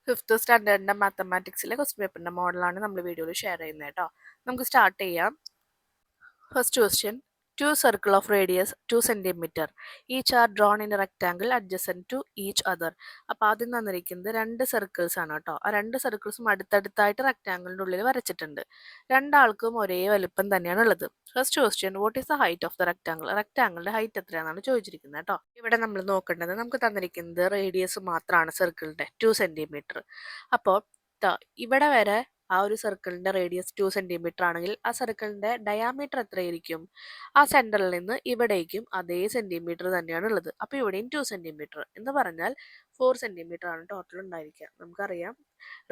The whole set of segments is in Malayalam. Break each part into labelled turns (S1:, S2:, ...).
S1: ഫിഫ്ത്ത് സ്റ്റാൻഡേർഡിൻ്റെ മാത്തമാറ്റിക്സിലെ ക്വസ്റ്റ്യൻ പേപ്പറിൻ്റെ മോഡലാണ് നമ്മൾ വീഡിയോയിൽ ഷെയർ ചെയ്യുന്നത് കേട്ടോ. നമുക്ക് സ്റ്റാർട്ട് ചെയ്യാം. First question, two circle of radius 2 centimeter. Each are drawn in a rectangle adjacent to each other. അപ്പോൾ ആദ്യം തന്നിരിക്കുന്നത് രണ്ട് സർക്കിൾസ് ആണ് കേട്ടോ. ആ രണ്ട് സർക്കിൾസും അടുത്തടുത്തായിട്ട് റെക്റ്റാങ്കിളിൻ്റെ ഉള്ളിൽ വരച്ചിട്ടുണ്ട്. രണ്ടാൾക്കും ഒരേ വലിപ്പം തന്നെയാണ് ഉള്ളത്. First question, what is the height of the rectangle? റെക്റ്റാങ്കിളിൻ്റെ ഹൈറ്റ് എത്രയാണെന്നാണ് ചോദിച്ചിരിക്കുന്നത് കേട്ടോ. ഇവിടെ നമ്മൾ നോക്കേണ്ടത്, നമുക്ക് തന്നിരിക്കുന്നത് റേഡിയസ് മാത്രമാണ് സർക്കിളിൻ്റെ 2 സെൻറ്റിമീറ്റർ. അപ്പോൾ ഇവിടെ വരെ ആ ഒരു സർക്കിളിൻ്റെ റേഡിയസ് 2 സെൻറ്റിമീറ്റർ ആണെങ്കിൽ ആ സർക്കിളിൻ്റെ ഡയാമീറ്റർ എത്രയായിരിക്കും? ആ സെൻറ്ററിൽ നിന്ന് ഇവിടേക്കും അതേ സെൻറ്റിമീറ്റർ തന്നെയാണ് ഉള്ളത്. അപ്പോൾ ഇവിടെയും 2 സെൻറ്റിമീറ്റർ എന്ന് പറഞ്ഞാൽ 4 സെൻറ്റിമീറ്റർ ആണ് ടോട്ടൽ ഉണ്ടായിരിക്കുക. നമുക്കറിയാം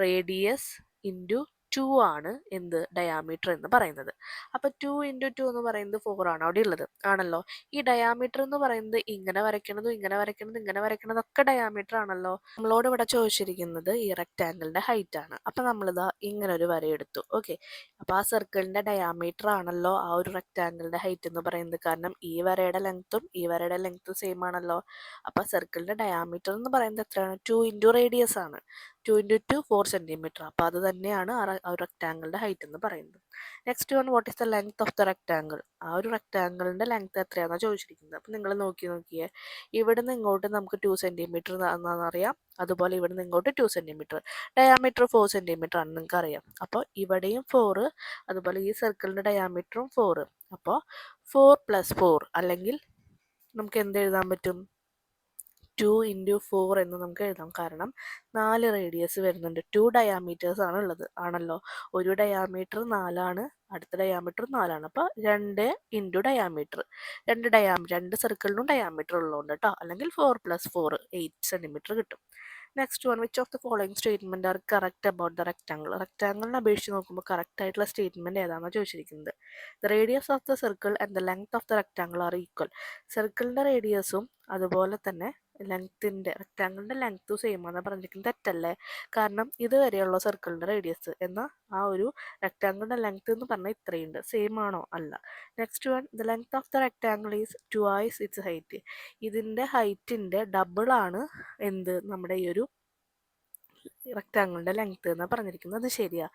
S1: റേഡിയസ് ഇൻറ്റു 2 ആണ് എന്ത് ഡയാമീറ്റർ എന്ന് പറയുന്നത്. അപ്പോൾ 2 ഇൻറ്റു 2 എന്ന് പറയുന്നത് 4 ആണ് അവിടെ ഉള്ളത് ആണല്ലോ. ഈ ഡയാമീറ്റർ എന്ന് പറയുന്നത് ഇങ്ങനെ വരയ്ക്കണതും ഇങ്ങനെ വരയ്ക്കണതും ഇങ്ങനെ വരയ്ക്കണതൊക്കെ ഡയാമീറ്റർ ആണല്ലോ. നമ്മളോട് ഇവിടെ ചോദിച്ചിരിക്കുന്നത് ഈ റെക്റ്റാങ്കിളിൻ്റെ ഹൈറ്റ് ആണ്. അപ്പോൾ നമ്മളിതാ ഇങ്ങനെ ഒരു വര എടുത്തു. ഓക്കെ, അപ്പോൾ ആ സർക്കിളിൻ്റെ ഡയാമീറ്റർ ആണല്ലോ ആ ഒരു റെക്റ്റാങ്കിളിൻ്റെ ഹൈറ്റ് എന്ന് പറയുന്നത്. കാരണം ഈ വരയുടെ ലെങ്ത്തും ഈ വരയുടെ ലെങ്ത്തും സെയിം ആണല്ലോ. അപ്പോൾ സർക്കിളിൻ്റെ ഡയാമീറ്റർ എന്ന് പറയുന്നത് എത്രയാണ്? 2 ഇൻറ്റു റേഡിയസ് ആണ്. 2 ഇൻറ്റു 2 4 സെൻറ്റിമീറ്റർ. അപ്പോൾ അത് തന്നെയാണ് ആ റെക്റ്റാങ്കിളിൻ്റെ ഹൈറ്റ് എന്ന് പറയുന്നത്. Next one, what is the length of the rectangle? ആ ഒരു റെക്റ്റാങ്കിളിൻ്റെ ലെങ്ത് എത്രയാണെന്നാണ് ചോദിച്ചിരിക്കുന്നത്. അപ്പോൾ നിങ്ങൾ നോക്കിയേ, ഇവിടുന്ന് ഇങ്ങോട്ട് നമുക്ക് 2 സെൻറ്റിമീറ്റർ എന്നാണെന്നറിയാം. അതുപോലെ ഇവിടുന്ന് ഇങ്ങോട്ട് 2 സെൻറ്റിമീറ്റർ. ഡയാമീറ്റർ 4 സെൻറ്റിമീറ്റർ ആണെന്ന് നിങ്ങൾക്ക് അറിയാം. അപ്പോൾ ഇവിടെയും 4, അതുപോലെ ഈ സർക്കിളിൻ്റെ ഡയാമീറ്ററും 4. അപ്പോൾ 4 + 4 അല്ലെങ്കിൽ നമുക്ക് എന്ത് എഴുതാൻ പറ്റും? 2 ഇൻറ്റു 4 എന്ന് നമുക്ക് എഴുതാം. കാരണം 4 റേഡിയസ് വരുന്നുണ്ട്. 2 ഡയാമീറ്റേഴ്സ് ആണ് ഉള്ളത് ആണല്ലോ. ഒരു ഡയാമീറ്റർ 4 അടുത്ത ഡയാമീറ്റർ 4. അപ്പോൾ 2 ഇൻറ്റു ഡയാമീറ്റർ. രണ്ട് സർക്കിളിനും ഡയാമീറ്റർ ഉള്ളതുകൊണ്ട് കേട്ടോ. അല്ലെങ്കിൽ 4 + 4 8 സെൻറ്റിമീറ്റർ കിട്ടും. Next one, which of the following statement are correct about the rectangle? റെക്റ്റാങ്കിളിനെ അപേക്ഷിച്ച് നോക്കുമ്പോൾ കറക്റ്റ് ആയിട്ടുള്ള സ്റ്റേറ്റ്മെൻറ്റ് ഏതാണെന്നാണ് ചോദിച്ചിരിക്കുന്നത്. The radius of the circle and the length of the rectangle are equal. സർക്കിളിൻ്റെ റേഡിയസും അതുപോലെ തന്നെ റെക്റ്റാങ്കിളിൻ്റെ ലെങ്ത്തും സെയിം ആണെന്ന് പറഞ്ഞിരിക്കുന്നത് തെറ്റല്ലേ? കാരണം ഇതുവരെയുള്ള സർക്കിളിൻ്റെ റേഡിയസ് എന്നാൽ ആ ഒരു റെക്റ്റാങ്കിളിൻ്റെ ലെങ്ത് എന്ന് പറഞ്ഞാൽ ഇത്രയുണ്ട്. സെയിം ആണോ? അല്ല. Next one, the length of the rectangle is twice it's height. ഇതിൻ്റെ ഹൈറ്റിൻ്റെ ഡബിളാണ് എന്ത് നമ്മുടെ ഈ ഒരു റെക്റ്റാങ്കിളിൻ്റെ ലെങ്ത് എന്ന് പറഞ്ഞിരിക്കുന്നത്. അത് ശരിയാ.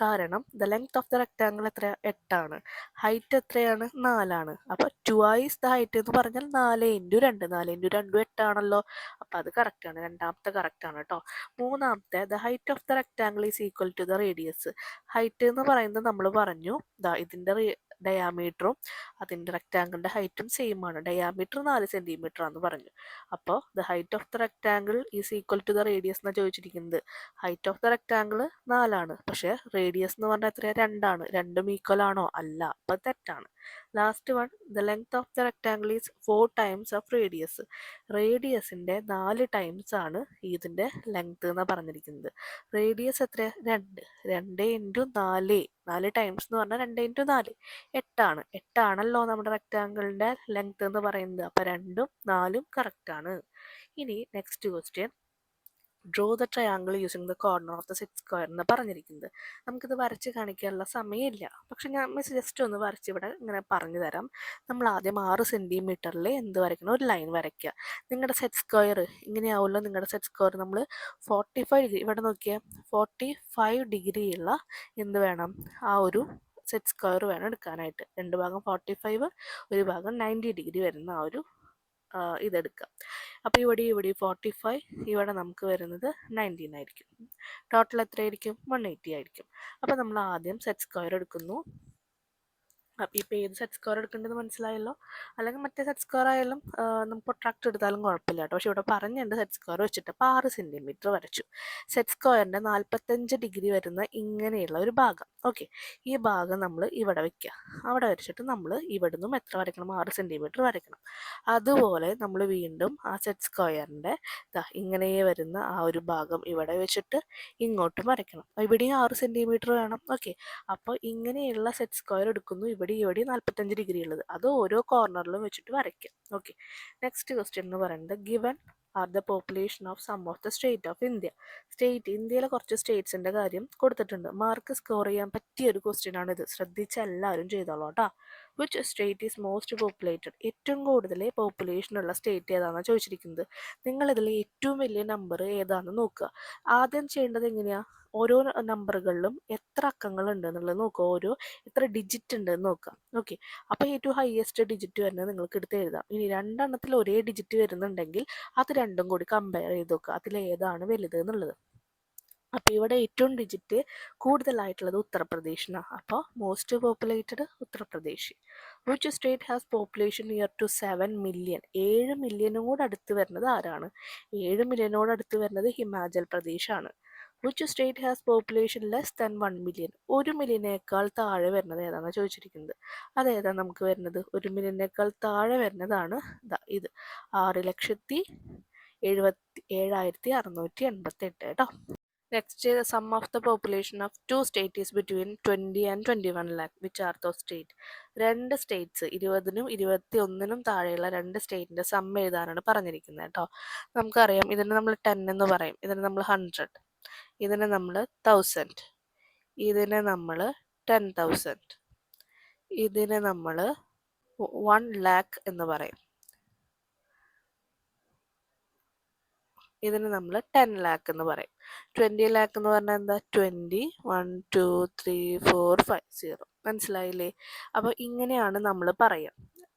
S1: കാരണം the length of the rectangle എത്ര? 8 ആണ്. ഹൈറ്റ് എത്രയാണ്? 4. അപ്പോൾ ട്വൈസ് ദ ഹൈറ്റ് എന്ന് പറഞ്ഞാൽ 4 ഇൻറ്റു 2. 4 ഇൻറ്റു 2 8 ആണല്ലോ. അപ്പോൾ അത് കറക്റ്റാണ്. രണ്ടാമത്തെ കറക്റ്റാണ് കേട്ടോ. മൂന്നാമത്തെ, the height of the rectangle is equal to the radius. Height എന്ന് പറയുന്നത് നമ്മൾ പറഞ്ഞു ഇതിൻ്റെ ഡയാമീറ്ററും അതിൻ്റെ റെക്റ്റാങ്കിളിൻ്റെ ഹൈറ്റും സെയിം ആണ്. ഡയാമീറ്റർ 4 സെൻറ്റിമീറ്റർ ആണെന്ന് പറഞ്ഞു. അപ്പോൾ the height of the rectangle is equal to the radius എന്നാണ് ചോദിച്ചിരിക്കുന്നത്. ഹൈറ്റ് ഓഫ് ദ റെക്റ്റാങ്കിൾ 4, പക്ഷേ റേഡിയസ് എന്ന് പറഞ്ഞാൽ എത്രയാണ്? 2. രണ്ടും ഈക്വൽ ആണോ? അല്ല. അപ്പോൾ തെറ്റാണ്. Last one, the length of the rectangle is 4 times of radius. റേഡിയസിൻ്റെ 4 ടൈംസ് ആണ് ഇതിൻ്റെ ലെങ്ത് എന്ന് പറഞ്ഞിരിക്കുന്നത്. റേഡിയസ് എത്ര? 2. 2 ഇൻറ്റു 4. 4 ടൈംസ് എന്ന് പറഞ്ഞാൽ 2 ഇൻറ്റു 4 8ആണ്. 8ആണല്ലോ നമ്മുടെ റെക്റ്റാങ്കിളിൻ്റെ ലെങ്ത് എന്ന് പറയുന്നത്. അപ്പോൾ 2ഉം 4ഉം കറക്റ്റാണ്. ഇനി next question, draw the triangle using the corner of the set square എന്ന് പറഞ്ഞിരിക്കുന്നത്. നമുക്കിത് വരച്ച് കാണിക്കാനുള്ള സമയമില്ല, പക്ഷെ ഞാൻ ജസ്റ്റ് ഒന്ന് വരച്ച് ഇവിടെ ഇങ്ങനെ പറഞ്ഞു തരാം. നമ്മൾ ആദ്യം 6 സെൻറ്റിമീറ്ററിൽ എന്ത് വരയ്ക്കണം? ഒരു ലൈൻ വരയ്ക്കുക. നിങ്ങളുടെ സെറ്റ് സ്ക്വയർ ഇങ്ങനെയാവുമല്ലോ. നിങ്ങളുടെ സെറ്റ് സ്ക്വയർ നമ്മൾ 45 ഡിഗ്രി, ഇവിടെ നോക്കിയാൽ 45 ഡിഗ്രിയുള്ള എന്ത് വേണം? ആ ഒരു സെറ്റ് സ്ക്വയർ വേണം എടുക്കാനായിട്ട്. രണ്ട് ഭാഗം 45, ഒരു ഭാഗം 90 ഡിഗ്രി വരുന്ന ആ ഒരു ഇതെടുക്കുക. അപ്പോൾ ഇവിടെ 45, ഇവിടെ നമുക്ക് വരുന്നത് 19 ആയിരിക്കും. ടോട്ടൽ എത്രയായിരിക്കും? 180 ആയിരിക്കും. അപ്പോൾ നമ്മൾ ആദ്യം സെറ്റ് സ്ക്വയർ എടുക്കുന്നു. അപ്പോൾ ഇപ്പോൾ ഏത് സെറ്റ് സ്ക്വയർ എടുക്കേണ്ടത് മനസ്സിലായല്ലോ. അല്ലെങ്കിൽ മറ്റേ സെറ്റ് സ്ക്വയർ ആയാലും നമുക്ക് പ്രൊട്രാക്ട് എടുത്താലും കുഴപ്പമില്ല കേട്ടോ. പക്ഷേ ഇവിടെ പറഞ്ഞിട്ടുണ്ട് സെറ്റ് സ്ക്വയർ വെച്ചിട്ട്. അപ്പോൾ 6 സെൻറ്റിമീറ്റർ വരച്ചു. സെറ്റ് സ്ക്വയറിൻ്റെ 45 ഡിഗ്രി വരുന്ന ഇങ്ങനെയുള്ള ഒരു ഭാഗം. ഓക്കെ, ഈ ഭാഗം നമ്മൾ ഇവിടെ വയ്ക്കുക. അവിടെ വരച്ചിട്ട് നമ്മൾ ഇവിടുന്നും എത്ര വരയ്ക്കണം? 6 സെൻറ്റിമീറ്റർ വരയ്ക്കണം. അതുപോലെ നമ്മൾ വീണ്ടും ആ സെറ്റ് സ്ക്വയറിൻ്റെ ഇങ്ങനെ വരുന്ന ആ ഒരു ഭാഗം ഇവിടെ വെച്ചിട്ട് ഇങ്ങോട്ടും വരയ്ക്കണം. ഇവിടെയും 6 സെൻറ്റിമീറ്റർ വേണം. ഓക്കെ, അപ്പോൾ ഇങ്ങനെയുള്ള സെറ്റ് സ്ക്വയർ എടുക്കുന്നു. ഇവിടെ 45 ഡിഗ്രി ഉള്ളത് അത് ഓരോ കോർണറിലും വെച്ചിട്ട് വരയ്ക്കാം. ഓക്കെ, നെക്സ്റ്റ് ക്വസ്റ്റ്യൻ എന്ന് പറയുന്നത്, given are the population of some of the state of India. ഇന്ത്യയിലെ കുറച്ച് സ്റ്റേറ്റ്സിൻ്റെ കാര്യം കൊടുത്തിട്ടുണ്ട്. മാർക്ക് സ്കോർ ചെയ്യാൻ പറ്റിയ ഒരു ക്വസ്റ്റ്യൻ ആണിത്. ശ്രദ്ധിച്ച് എല്ലാവരും ചെയ്തോളൂ കേട്ടോ. Which state is most populated? ഏറ്റവും കൂടുതൽ പോപ്പുലേഷൻ ഉള്ള സ്റ്റേറ്റ് ഏതാണെന്ന് ചോദിച്ചിരിക്കുന്നത്. നിങ്ങളിതിൽ ഏറ്റവും വലിയ നമ്പർ ഏതാണെന്ന് നോക്കുക. ആദ്യം ചെയ്യേണ്ടത് എങ്ങനെയാണ്? ഓരോ നമ്പറുകളിലും എത്ര അക്കങ്ങൾ ഉണ്ട് എന്നുള്ളത് നോക്കുക. എത്ര ഡിജിറ്റ് ഉണ്ട് എന്ന് നോക്കുക. ഓക്കെ, അപ്പോൾ ഏറ്റവും ഹയസ്റ്റ് ഡിജിറ്റ് വരുന്നത് നിങ്ങൾക്ക് എടുത്ത് എഴുതാം. ഇനി രണ്ടെണ്ണത്തിൽ ഒരേ ഡിജിറ്റ് വരുന്നുണ്ടെങ്കിൽ അത് രണ്ടും കൂടി കമ്പയർ ചെയ്ത് നോക്കുക, അതിൽ ഏതാണ് വലുത് എന്നുള്ളത്. അപ്പോൾ ഇവിടെ ഏറ്റവും ഡിജിറ്റ് കൂടുതലായിട്ടുള്ളത് ഉത്തർപ്രദേശിനാണ്. അപ്പോൾ most populated Uttar Pradesh. Which state has population near to 7 million? 7 മില്യനോട് അടുത്ത് വരുന്നത് ആരാണ്? 7 മില്യനോട് അടുത്ത് വരുന്നത് ഹിമാചൽ പ്രദേശാണ്. Which state has population less than 1 million? 1 മില്യനേക്കാൾ താഴെ വരുന്നത് ഏതാണെന്ന് ചോദിച്ചിരിക്കുന്നത്. അതേതാണ് നമുക്ക് വരുന്നത്? 1 മില്യനേക്കാൾ താഴെ വരുന്നതാണ് ഇത് 6,77,688 കേട്ടോ. Next, the sum of the population of two states is between 20 and 21 lakh. Which are those states? രണ്ട് സ്റ്റേറ്റ്സ്, 20നും 21നും താഴെയുള്ള രണ്ട് സ്റ്റേറ്റിൻ്റെ സം എഴുതാനാണ് പറഞ്ഞിരിക്കുന്നത് കേട്ടോ. നമുക്കറിയാം, ഇതിന് നമ്മൾ 10 എന്ന് പറയും, ഇതിന് നമ്മൾ 100, ഇതിന് നമ്മൾ 1000, ഇതിന് നമ്മൾ 10,000, ഇതിന് നമ്മൾ 1 lakh എന്ന് പറയും, ഇതിന് നമ്മൾ 10 lakh എന്ന് പറയും. 20 lakh എന്ന് പറഞ്ഞാൽ എന്താ? 20, 1, 2, 3, 4, 5, 0. മനസ്സിലായില്ലേ? അപ്പോൾ ഇങ്ങനെയാണ് നമ്മൾ പറയുക.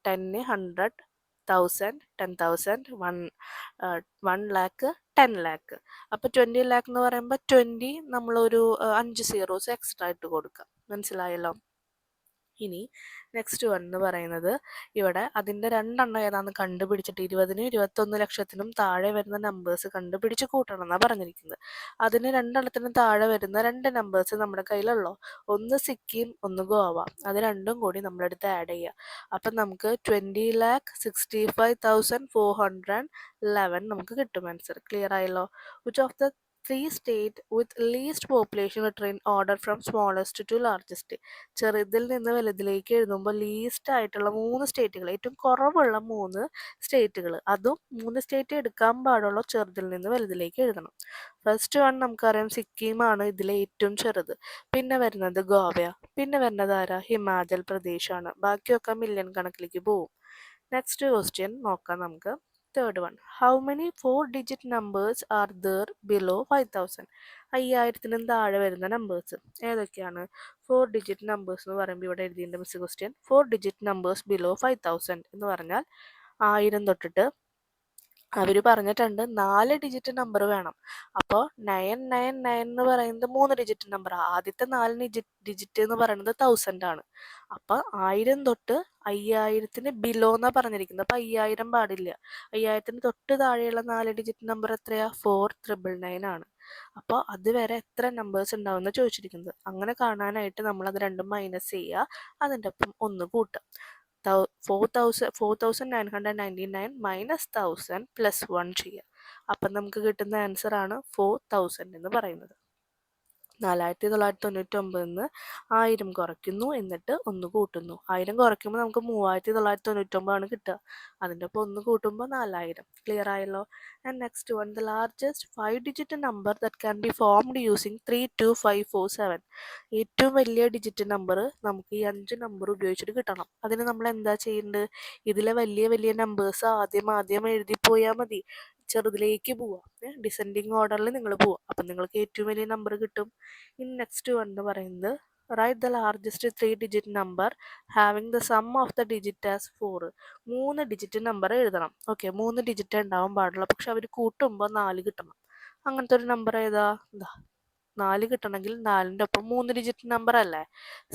S1: 10, 100, 1000, 10,000, 1 lakh, 10 lakh. അപ്പോൾ 20 lakh എന്ന് പറയുമ്പോൾ 20 നമ്മളൊരു 5 സീറോസ് എക്സ്ട്രാ ഇട്ട് കൊടുക്കുക. മനസ്സിലായല്ലോ? ഇനി നെക്സ്റ്റ് വൺ എന്ന് പറയുന്നത്, ഇവിടെ അതിൻ്റെ രണ്ടെണ്ണം ഏതാണെന്ന് കണ്ടുപിടിച്ചിട്ട് 20നും 21 ലക്ഷത്തിനും താഴെ വരുന്ന നമ്പേഴ്സ് കണ്ടുപിടിച്ച് കൂട്ടണം എന്നാണ് പറഞ്ഞിരിക്കുന്നത്. അതിന് രണ്ടെണ്ണത്തിനും താഴെ വരുന്ന രണ്ട് നമ്പേഴ്സ് നമ്മുടെ കയ്യിലുള്ളൂ. ഒന്ന് സിക്കിം, ഒന്ന് ഗോവ. അത് രണ്ടും കൂടി നമ്മളെടുത്ത് ആഡ് ചെയ്യുക. അപ്പം നമുക്ക് 20,65,411 നമുക്ക് കിട്ടും ആൻസർ. ക്ലിയർ ആയല്ലോ? Which of the 3 states with least population written in order from smallest to largest? ചെറുതിൽ നിന്ന് വലുതിലേക്ക് എഴുതുമ്പോൾ ലീസ്റ്റ് ആയിട്ടുള്ള 3 സ്റ്റേറ്റുകൾ, ഏറ്റവും കുറവുള്ള 3 സ്റ്റേറ്റുകൾ, അതും 3 സ്റ്റേറ്റ് എടുക്കാൻ പാടുള്ള ചെറുതിൽ നിന്ന് വലുതിലേക്ക് എഴുതണം. ഫസ്റ്റ് വൺ നമുക്കറിയാം സിക്കിമാണ് ഇതിലെ ഏറ്റവും ചെറുത്. പിന്നെ വരുന്നത് ഗോവ, പിന്നെ വരുന്നത് ആരാ? ഹിമാചൽ പ്രദേശാണ്. ബാക്കിയൊക്കെ മില്യൺ കണക്കിലേക്ക് പോവും. നെക്സ്റ്റ് ക്വസ്റ്റ്യൻ നോക്കാം നമുക്ക്. Third one, how many 4-digit numbers are there below 5,000? 5000നും താഴെ വരുന്ന നമ്പേഴ്സ് ഏതൊക്കെയാണ്? 4-digit നമ്പേഴ്സ് എന്ന് പറയുമ്പോൾ ഇവിടെ എഴുതിയിട്ടുണ്ട് miss question. 4-digit numbers below 5,000 എന്ന് പറഞ്ഞാൽ 1000 തൊട്ടിട്ട് അവർ പറഞ്ഞിട്ടുണ്ട് 4 ഡിജിറ്റ് നമ്പർ വേണം. അപ്പോൾ 999 എന്ന് പറയുന്നത് 3 ഡിജിറ്റ് നമ്പർ. ആദ്യത്തെ 4 ഡിജിറ്റ് എന്ന് പറയുന്നത് 1000 ആണ്. അപ്പോൾ 1000 തൊട്ട് 5000ത്തിന് ബിലോ എന്നാണ് പറഞ്ഞിരിക്കുന്നത്. അപ്പോൾ 5000 പാടില്ല. 5000ത്തിന് തൊട്ട് താഴെയുള്ള 4 ഡിജിറ്റ് നമ്പർ എത്രയാ? 4999 ആണ്. അപ്പോൾ അതുവരെ എത്ര നമ്പേഴ്സ് ഉണ്ടാവും എന്ന് ചോദിച്ചിരിക്കുന്നത്. അങ്ങനെ കാണാനായിട്ട് നമ്മൾ അത് രണ്ടും മൈനസ് ചെയ്യുക, അതിൻ്റെ ഒപ്പം 1 കൂട്ടുക. 4,999 മൈനസ് 1000 പ്ലസ് 1 ചെയ്യുക. അപ്പം നമുക്ക് കിട്ടുന്ന ആൻസർ ആണ് 4000 എന്ന് പറയുന്നത്. 4,999 1000 കുറയ്ക്കുന്നു, എന്നിട്ട് 1 കൂട്ടുന്നു. 1000 കുറയ്ക്കുമ്പോൾ നമുക്ക് 3,999 ആണ് കിട്ടുക. അതിൻ്റെ ഒപ്പം 1 കൂട്ടുമ്പോൾ 4000. ക്ലിയർ ആയല്ലോ? And next one, the largest 5-digit number that can be formed using 32547. ഏറ്റവും വലിയ ഡിജിറ്റ് നമ്പർ നമുക്ക് ഈ 5 നമ്പർ ഉപയോഗിച്ചിട്ട് കിട്ടണം. അതിന് നമ്മൾ എന്താ ചെയ്യേണ്ടത്? ഇതിലെ വലിയ വലിയ നമ്പേഴ്സ് ആദ്യം എഴുതി പോയാൽ മതി. ചെറുതിലേക്ക് പോവാം, ഡിസെൻഡിങ് ഓർഡറിൽ നിങ്ങൾ പോവാം. അപ്പം നിങ്ങൾക്ക് ഏറ്റവും വലിയ നമ്പർ കിട്ടും. ഇനി നെക്സ്റ്റ് വൺ എന്ന് പറയുന്നത്, write the largest 3-digit number having the sum of the digit as 4. 3 digit number എഴുതണം. ഓക്കെ, 3 ഡിജിറ്റ് ഉണ്ടാവാൻ പാടുള്ളൂ, പക്ഷെ അവർ കൂട്ടുമ്പോൾ 4 കിട്ടണം. അങ്ങനത്തെ ഒരു നമ്പർ ഏതാ? 4 കിട്ടണമെങ്കിൽ 4ൻ്റെ ഒപ്പം 3 ഡിജിറ്റ് നമ്പർ അല്ലേ?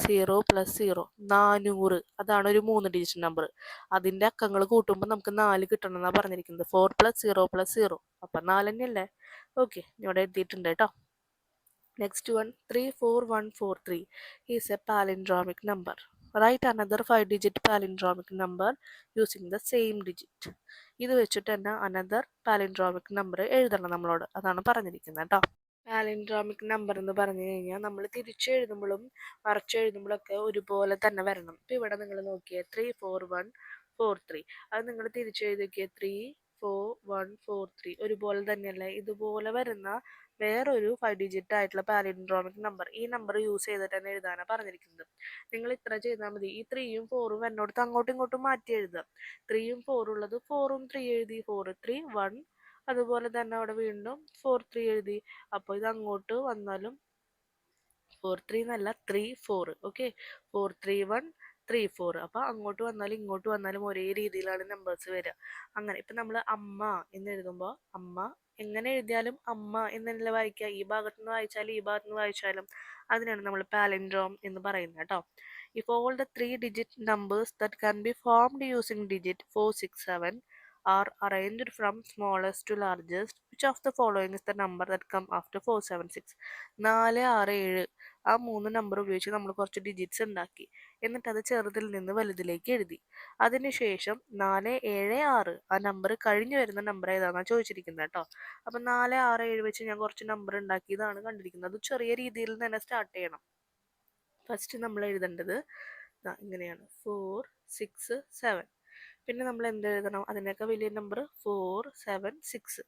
S1: 0 + 0 400. അതാണ് ഒരു 3 ഡിജിറ്റ് നമ്പർ. അതിൻ്റെ അക്കങ്ങൾ കൂട്ടുമ്പോൾ നമുക്ക് 4 കിട്ടണം എന്നാണ് പറഞ്ഞിരിക്കുന്നത്. 4 + 0 + 0 അപ്പം 4 തന്നെയല്ലേ? ഓക്കെ, ഇവിടെ എഴുതിയിട്ടുണ്ട് കേട്ടോ. Next one, 34143 is a palindromic number. Write another 5-digit palindromic number using the same digit. ഇത് വെച്ചിട്ട് തന്നെ അനദർ പാലിൻഡ്രോമിക് നമ്പർ എഴുതണം നമ്മളോട്. അതാണ് പറഞ്ഞിരിക്കുന്നത് കേട്ടോ. പാലിൻഡ്രോമിക് നമ്പർ എന്ന് പറഞ്ഞു കഴിഞ്ഞാൽ നമ്മൾ തിരിച്ചെഴുതുമ്പോഴും മറിച്ചെഴുതുമ്പോഴൊക്കെ ഒരുപോലെ തന്നെ വരണം. ഇപ്പം ഇവിടെ നിങ്ങൾ നോക്കിയേ 34143, അത് നിങ്ങൾ തിരിച്ചെഴുതിയൊക്കെ 34143 ഒരുപോലെ തന്നെയല്ലേ? ഇതുപോലെ വരുന്ന വേറൊരു 5 ഡിജിറ്റ് ആയിട്ടുള്ള പാലിൻഡ്രോമിക് നമ്പർ, ഈ നമ്പർ യൂസ് ചെയ്തിട്ട് തന്നെ എഴുതാനാണ് പറഞ്ഞിരിക്കുന്നത്. നിങ്ങൾ ഇത്ര ചെയ്താൽ മതി. ഈ 3യും 4ഉം എന്നോടത്ത് അങ്ങോട്ടും ഇങ്ങോട്ടും മാറ്റി എഴുതുക. 3യും 4 ഉള്ളത് 4ഉം 3 എഴുതി, 4 3 1. അതുപോലെ തന്നെ അവിടെ വീണ്ടും 4 3 എഴുതി. അപ്പോൾ ഇത് അങ്ങോട്ട് വന്നാലും 4 3 എന്നല്ല 3 4. ഓക്കെ, 4 3 1 3 4. അപ്പോൾ അങ്ങോട്ട് വന്നാലും ഇങ്ങോട്ട് വന്നാലും ഒരേ രീതിയിലാണ് നമ്പേഴ്സ് വരിക. അങ്ങനെ ഇപ്പം നമ്മൾ അമ്മ എന്ന് എഴുതുമ്പോൾ അമ്മ എങ്ങനെ എഴുതിയാലും അമ്മ എന്നല്ല വായിക്കുക. ഈ ഭാഗത്ത് നിന്ന് വായിച്ചാലും ഈ ഭാഗത്ത് നിന്ന് വായിച്ചാലും അതിനാണ് നമ്മൾ പാലിൻഡ്രോം എന്ന് പറയുന്നത് കേട്ടോ. If all the 3-digit numbers that can be formed using digit 4 6 7 are arranged from smallest to largest, which of the following is the number that come after 4 7 6? 4 6 7 ആ 3 നമ്പർ ഉപയോഗിച്ച് നമ്മൾ കുറച്ച് ഡിജിറ്റ്സ് ഉണ്ടാക്കി. എന്നിട്ട് അത് ചെറുതിൽ നിന്ന് വലുതിലേക്ക് എഴുതി. അതിനുശേഷം 4 7 6 ആ നമ്പർ കഴിഞ്ഞു വരുന്ന നമ്പർ ഏതാണെന്നാണ് ചോദിച്ചിരിക്കുന്നത് കേട്ടോ. അപ്പം 4 6 7 വെച്ച് ഞാൻ കുറച്ച് നമ്പർ ഉണ്ടാക്കിയതാണ് കണ്ടിരിക്കുന്നത്. അത് ചെറിയ രീതിയിൽ തന്നെ സ്റ്റാർട്ട് ചെയ്യണം. ഫസ്റ്റ് നമ്മൾ എഴുതേണ്ടത് ഇങ്ങനെയാണ് 4 6 7. പിന്നെ നമ്മൾ എന്ത് എഴുതണം? അതിനൊക്കെ വലിയ നമ്പർ 4 7 6.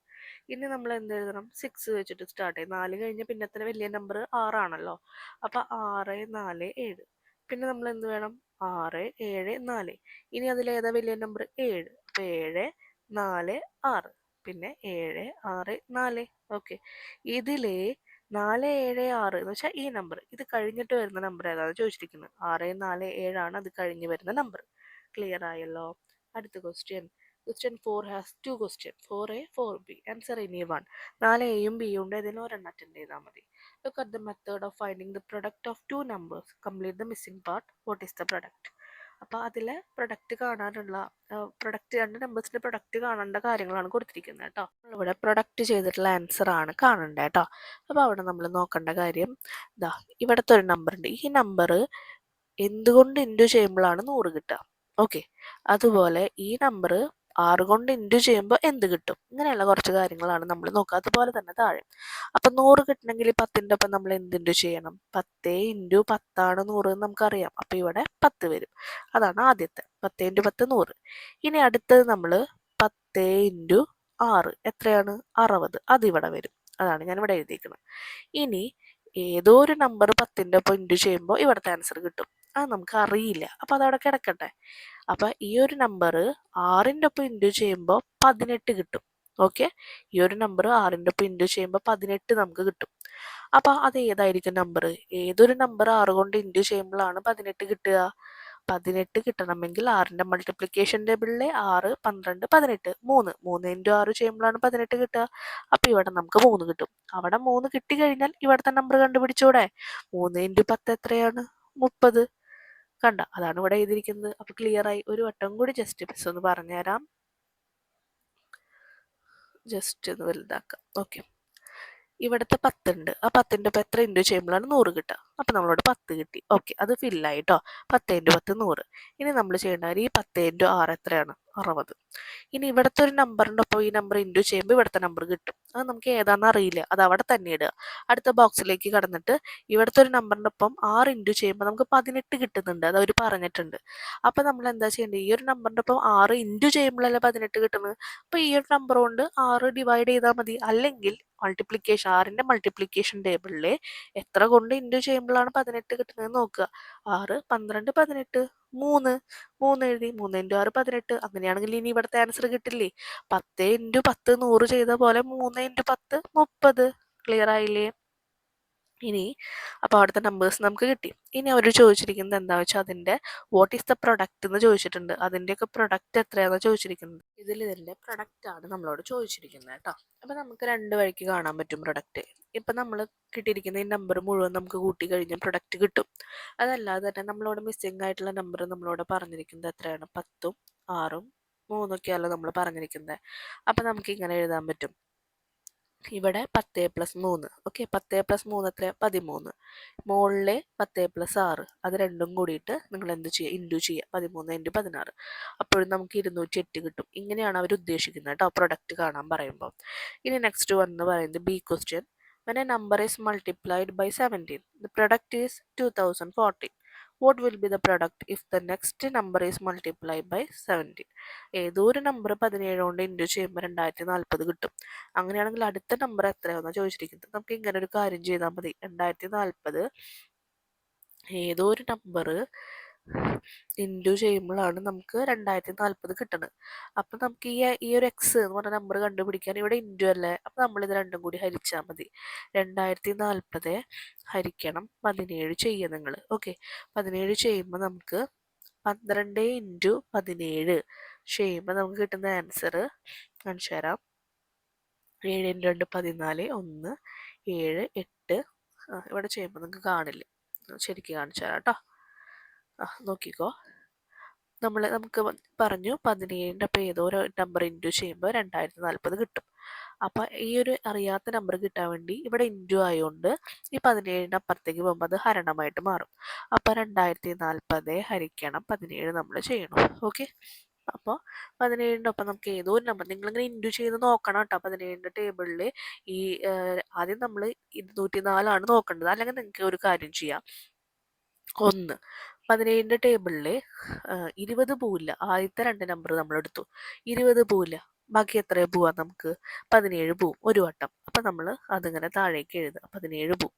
S1: ഇനി നമ്മൾ എന്ത് എഴുതണം? 6 വെച്ചിട്ട് സ്റ്റാർട്ട് ചെയ്യും. 4 കഴിഞ്ഞ് പിന്നത്തെ വലിയ നമ്പർ 6 ആണല്ലോ. അപ്പം 6 4 7. പിന്നെ നമ്മൾ എന്ത് വേണം? 6 7 4. ഇനി അതിലേതാ വലിയ നമ്പർ? 7. അപ്പം 7 4 6. പിന്നെ 7 6 4. ഓക്കെ, ഇതിലെ 4 7 6 എന്ന് വെച്ചാൽ ഈ നമ്പർ, ഇത് കഴിഞ്ഞിട്ട് വരുന്ന നമ്പർ ഏതാണെന്ന് ചോദിച്ചിരിക്കുന്നത്. 6 4 7 ആണ് അത് കഴിഞ്ഞ് വരുന്ന നമ്പർ. ക്ലിയർ ആയല്ലോ? അടുത്ത question 4 has 2 question, 4A 4B. Answer any one. 4Aയും Bയും ഉണ്ട്, ഏതെങ്കിലും ഒരെണ്ണം അറ്റൻഡ് ചെയ്താൽ മതി. Look at the method of finding the product of 2 numbers. Complete the missing part. What is the product? അപ്പോൾ അതിലെ പ്രൊഡക്റ്റ് കാണാനുള്ള രണ്ട് നമ്പേഴ്സിൻ്റെ പ്രൊഡക്റ്റ് കാണേണ്ട കാര്യങ്ങളാണ് കൊടുത്തിരിക്കുന്നത് കേട്ടോ. നമ്മളിവിടെ പ്രൊഡക്റ്റ് ചെയ്തിട്ടുള്ള ആൻസർ ആണ് കാണേണ്ടത് കേട്ടോ. അപ്പോൾ അവിടെ നമ്മൾ നോക്കേണ്ട കാര്യം ഇവിടുത്തെ ഒരു നമ്പർ ഉണ്ട്. ഈ നമ്പർ എന്തുകൊണ്ട് ഇൻറ്റു ചെയ്യുമ്പോഴാണ് 100 കിട്ടുക? ഓക്കെ, അതുപോലെ ഈ നമ്പർ 6 കൊണ്ട് ഇൻറ്റു ചെയ്യുമ്പോൾ എന്ത് കിട്ടും? ഇങ്ങനെയുള്ള കുറച്ച് കാര്യങ്ങളാണ് നമ്മൾ നോക്കുക. അതുപോലെ തന്നെ താഴെ അപ്പം 100 കിട്ടണമെങ്കിൽ 10ൻ്റെ ഒപ്പം നമ്മൾ എന്ത് ഇൻറ്റു ചെയ്യണം? 10 ഇൻറ്റു 10 100 എന്ന് നമുക്കറിയാം. അപ്പോൾ ഇവിടെ 10 വരും. അതാണ് ആദ്യത്തെ. 10 ഇൻറ്റു 10 100. ഇനി അടുത്തത് നമ്മൾ 10 ഇൻറ്റു 6 എത്രയാണ്? 60. അതിവിടെ വരും. അതാണ് ഞാനിവിടെ എഴുതിയിരിക്കുന്നത്. ഇനി ഏതോ ഒരു നമ്പർ 10ൻ്റെ ഒപ്പം ഇൻറ്റു ചെയ്യുമ്പോൾ ഇവിടുത്തെ ആൻസർ കിട്ടും. അത് നമുക്ക് അറിയില്ല. അപ്പോൾ അതവിടെ കിടക്കട്ടെ. അപ്പം ഈ ഒരു നമ്പർ 6ൻ്റെ ഒപ്പം ഇൻറ്റു ചെയ്യുമ്പോൾ 18 കിട്ടും. ഓക്കെ, ഈ ഒരു നമ്പർ 6ൻ്റെ ഒപ്പം ഇൻറ്റു ചെയ്യുമ്പോൾ 18 നമുക്ക് കിട്ടും. അപ്പോൾ അത് ഏതായിരിക്കും നമ്പർ? ഏതൊരു നമ്പർ 6 കൊണ്ട് ഇൻറ്റു ചെയ്യുമ്പോഴാണ് 18 കിട്ടുക? 18 കിട്ടണമെങ്കിൽ 6ൻ്റെ മൾട്ടിപ്ലിക്കേഷൻ ടേബിളിലെ 6 12 18 3 ഇൻറ്റു 6 ചെയ്യുമ്പോഴാണ് 18 കിട്ടുക. അപ്പോൾ ഇവിടെ നമുക്ക് 3 കിട്ടും. അവിടെ 3 കിട്ടിക്കഴിഞ്ഞാൽ ഇവിടുത്തെ നമ്പർ കണ്ടുപിടിച്ചൂടെ? 3 ഇൻറ്റു 10 എത്രയാണ്? 30. കണ്ട, അതാണ് ഇവിടെ എഴുതിയിരിക്കുന്നത്. അപ്പോൾ ക്ലിയർ ആയി. ഒരു വട്ടം കൂടി ജസ്റ്റ് മിസ് ഒന്ന് പറഞ്ഞുതരാം. ജസ്റ്റ് ഒന്ന് വലുതാക്കാം. ഓക്കെ, ഇവിടുത്തെ 10 ഉണ്ട്. ആ 10ൻ്റെ ഒപ്പം എത്ര ഇൻറ്റു ചെയ്യുമ്പോഴാണ് 100 കിട്ടുക? അപ്പം നമ്മളോട് 10 കിട്ടി. ഓക്കെ, അത് ഫില്ലായി കേട്ടോ. 10 ഇൻറ്റു 10 100. ഇനി നമ്മൾ ചെയ്യേണ്ട കാര്യം ഈ 10 ഇൻറ്റു 6 എത്രയാണ്? 60. ഇനി ഇവിടുത്തെ ഒരു നമ്പറിൻ്റെ ഒപ്പം ഈ നമ്പർ ഇൻറ്റു ചെയ്യുമ്പോൾ ഇവിടുത്തെ നമ്പർ കിട്ടും. അത് നമുക്ക് ഏതാണെന്ന് അറിയില്ല. അത് അവിടെ തന്നെ ഇടുക. അടുത്ത ബോക്സിലേക്ക് കടന്നിട്ട് ഇവിടുത്തെ ഒരു നമ്പറിൻ്റെ ഒപ്പം 6 ഇൻറ്റു ചെയ്യുമ്പോൾ നമുക്ക് 18 കിട്ടുന്നുണ്ട്. അത് അവർ പറഞ്ഞിട്ടുണ്ട്. അപ്പോൾ നമ്മൾ എന്താ ചെയ്യേണ്ടത്? ഈ ഒരു നമ്പറിൻ്റെ ഒപ്പം 6 ഇൻറ്റു ചെയ്യുമ്പോഴല്ലേ 18 കിട്ടുന്നത്. അപ്പോൾ ഈ ഒരു നമ്പർ കൊണ്ട് 6 ഡിവൈഡ് ചെയ്താൽ മതി. അല്ലെങ്കിൽ മൾട്ടിപ്ലിക്കേഷൻ 6ൻ്റെ മൾട്ടിപ്ലിക്കേഷൻ ടേബിളിലെ എത്ര കൊണ്ട് ഇൻറ്റു ചെയ്യുമ്പോഴാണ് 18 കിട്ടുന്നത് നോക്കുക. 6 12 18 3 എഴുതി. 3 ഇൻറ്റു 6 18. അങ്ങനെയാണെങ്കിൽ ഇനി ഇവിടുത്തെ ആൻസർ കിട്ടില്ലേ? 10 ഇൻറ്റു 10 100 ചെയ്ത പോലെ 3 ഇൻറ്റു 10 30. ക്ലിയർ ആയില്ലേ? ഇനി അപ്പോൾ അവിടുത്തെ നമ്പേഴ്സ് നമുക്ക് കിട്ടി. ഇനി അവർ ചോദിച്ചിരിക്കുന്നത് എന്താ വെച്ചാൽ അതിൻ്റെ വാട്ട് ഈസ് ദ പ്രൊഡക്റ്റ് എന്ന് ചോദിച്ചിട്ടുണ്ട്. അതിൻ്റെയൊക്കെ പ്രൊഡക്റ്റ് എത്രയാണെന്ന് ചോദിച്ചിരിക്കുന്നത്. ഇതിൻ്റെ പ്രൊഡക്റ്റാണ് നമ്മളോട് ചോദിച്ചിരിക്കുന്നത് കേട്ടോ. അപ്പോൾ നമുക്ക് 2 വഴിക്ക് കാണാൻ പറ്റും പ്രൊഡക്റ്റ്. ഇപ്പം നമ്മൾ കിട്ടിയിരിക്കുന്ന ഈ നമ്പർ മുഴുവൻ നമുക്ക് കൂട്ടി കഴിഞ്ഞാൽ പ്രൊഡക്റ്റ് കിട്ടും. അതല്ലാതെ തന്നെ നമ്മളോട് മിസ്സിംഗ് ആയിട്ടുള്ള നമ്പർ നമ്മളോട് പറഞ്ഞിരിക്കുന്നത് എത്രയാണ്? 10ഉം 6ഉം 3ഒക്കെയല്ലോ നമ്മൾ പറഞ്ഞിരിക്കുന്നത്. അപ്പം നമുക്ക് ഇങ്ങനെ എഴുതാൻ പറ്റും. ഇവിടെ 10 + 3. ഓക്കെ, 10 + 3 എത്ര? 13. മുകളിലെ 10 + 6 അത് രണ്ടും കൂടിയിട്ട് നിങ്ങൾ എന്ത് ചെയ്യുക? ഇൻറ്റു ചെയ്യുക. 13 ഇൻറ്റു 16. അപ്പോഴും നമുക്ക് 208 കിട്ടും. ഇങ്ങനെയാണ് അവർ ഉദ്ദേശിക്കുന്നത് കേട്ടോ, പ്രൊഡക്റ്റ് കാണാൻ പറയുമ്പോൾ. ഇനി നെക്സ്റ്റ് വൺ എന്ന് പറയുന്നത് B question. When a number is multiplied by 17, the product is 2014. What will be the product if the next number is multiply by 17? ഏതോ ഒരു നമ്പർ 17 കൊണ്ട് ഇൻറ്റു ചെയ്യുമ്പോൾ 2040 കിട്ടും. അങ്ങനെയാണെങ്കിൽ അടുത്ത നമ്പർ എത്രയാണെന്നാണ് ചോദിച്ചിരിക്കുന്നത്. നമുക്ക് ഇങ്ങനെ ഒരു കാര്യം ചെയ്താൽ മതി. 2040 ഏതോ ഒരു നമ്പർ ഇൻറ്റു ചെയ്യുമ്പോഴാണ് നമുക്ക് 2040 കിട്ടുന്നത്. അപ്പം നമുക്ക് ഈ ഒരു എക്സ് എന്ന് പറഞ്ഞ നമ്പർ കണ്ടുപിടിക്കാൻ ഇവിടെ ഇൻറ്റു അല്ലേ, അപ്പം നമ്മളിത് രണ്ടും കൂടി ഹരിച്ചാൽ മതി. 2040 ഹരിക്കണം 17 ചെയ്യുക നിങ്ങൾ. ഓക്കെ, 17 ചെയ്യുമ്പോൾ നമുക്ക് 12 ഇൻറ്റു 17 ചെയ്യുമ്പോൾ നമുക്ക് കിട്ടുന്ന ആൻസർ കാണിച്ചു തരാം. 7 ഇൻറ്റു 2 14, 1 7 8. ഇവിടെ ചെയ്യുമ്പോൾ നിങ്ങൾക്ക് കാണില്ല, ശരിക്കും കാണിച്ചു തരാം കേട്ടോ. നോക്കിക്കോ, നമുക്ക് പറഞ്ഞു 17 അപ്പോൾ ഏതോ ഒരു നമ്പർ ഇൻറ്റു ചെയ്യുമ്പോൾ 2040 കിട്ടും. അപ്പോൾ ഈ ഒരു അറിയാത്ത നമ്പർ കിട്ടാൻ വേണ്ടി ഇവിടെ ഇൻറ്റു ആയതുകൊണ്ട് ഈ 17 അപ്പുറത്തേക്ക് പോകുമ്പോൾ അത് ഹരണമായിട്ട് മാറും. അപ്പോൾ 2040 ഹരിക്കണം 17 നമ്മൾ ചെയ്യണം. ഓക്കെ, അപ്പോൾ 17 ഒപ്പം നമുക്ക് ഏതോ ഒരു നമ്പർ നിങ്ങളിങ്ങനെ ഇൻറ്റു ചെയ്ത് നോക്കണം കേട്ടോ. 17 ടേബിളിൽ ഈ ആദ്യം നമ്മൾ 204 നോക്കേണ്ടത്. അല്ലെങ്കിൽ നിങ്ങൾക്ക് ഒരു കാര്യം ചെയ്യാം. 17 ടേബിളിൽ 20 പോവില്ല. ആദ്യത്തെ 2 നമ്പർ നമ്മൾ എടുത്തു, 20 പോവില്ല. ബാക്കി എത്രയാണ് പോവാ? നമുക്ക് 17 പോവും ഒരു വട്ടം. അപ്പം നമ്മൾ അതിങ്ങനെ താഴേക്ക് എഴുതുക, 17 പോവും.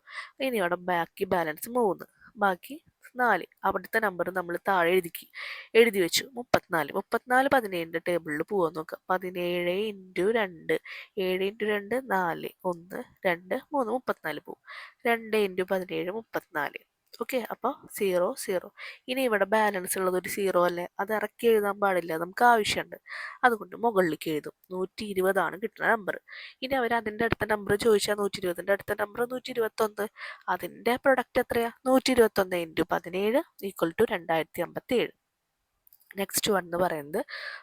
S1: ഇനി അവിടെ ബാക്കി ബാലൻസ് 3, ബാക്കി 4. അവിടുത്തെ നമ്പർ നമ്മൾ താഴെ എഴുതി വെച്ചു 34. 17 ടേബിളിൽ പോവാൻ നോക്കുക. 17 ഇൻറ്റു 2 7 ഇൻറ്റു 2 4 1 2 3 34 പോവും. 2 ഇൻറ്റു 17 34. ഓക്കെ, അപ്പോൾ 0 0. ഇനി ഇവിടെ ബാലൻസ് ഉള്ളത് ഒരു 0 അല്ലേ, അത് ഇറക്കി എഴുതാൻ പാടില്ല, നമുക്ക് ആവശ്യമുണ്ട്. അതുകൊണ്ട് മുകളിലേക്ക് എഴുതും. 120 കിട്ടുന്ന നമ്പർ. ഇനി അവർ അതിൻ്റെ അടുത്ത നമ്പർ ചോദിച്ചാൽ 120ൻ്റെ അടുത്ത നമ്പർ 121. അതിൻ്റെ പ്രൊഡക്റ്റ് എത്രയാ? 121 into 17 equal to 2057. Next one എന്ന് പറയുന്നത്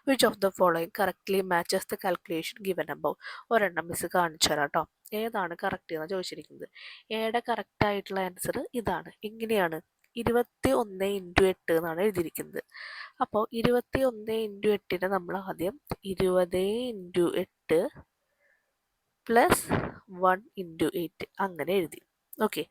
S1: which of the following correctly matches the calculation given above. ഒരെണ്ണം മിസ് കാണിച്ചു തരാം കേട്ടോ. ഏതാണ് കറക്റ്റ് എന്നാണ് ചോദിച്ചിരിക്കുന്നത്. എയുടെ കറക്റ്റ് ആയിട്ടുള്ള ആൻസർ ഇതാണ്. എങ്ങനെയാണ്? 21 ഇൻറ്റു 8 എന്നാണ് എഴുതിയിരിക്കുന്നത്. അപ്പോൾ 21 ഇൻറ്റു 8 നമ്മൾ ആദ്യം 20 ഇൻറ്റു 8 പ്ലസ് 1 ഇൻറ്റു 8 അങ്ങനെ എഴുതി. ഓക്കെ,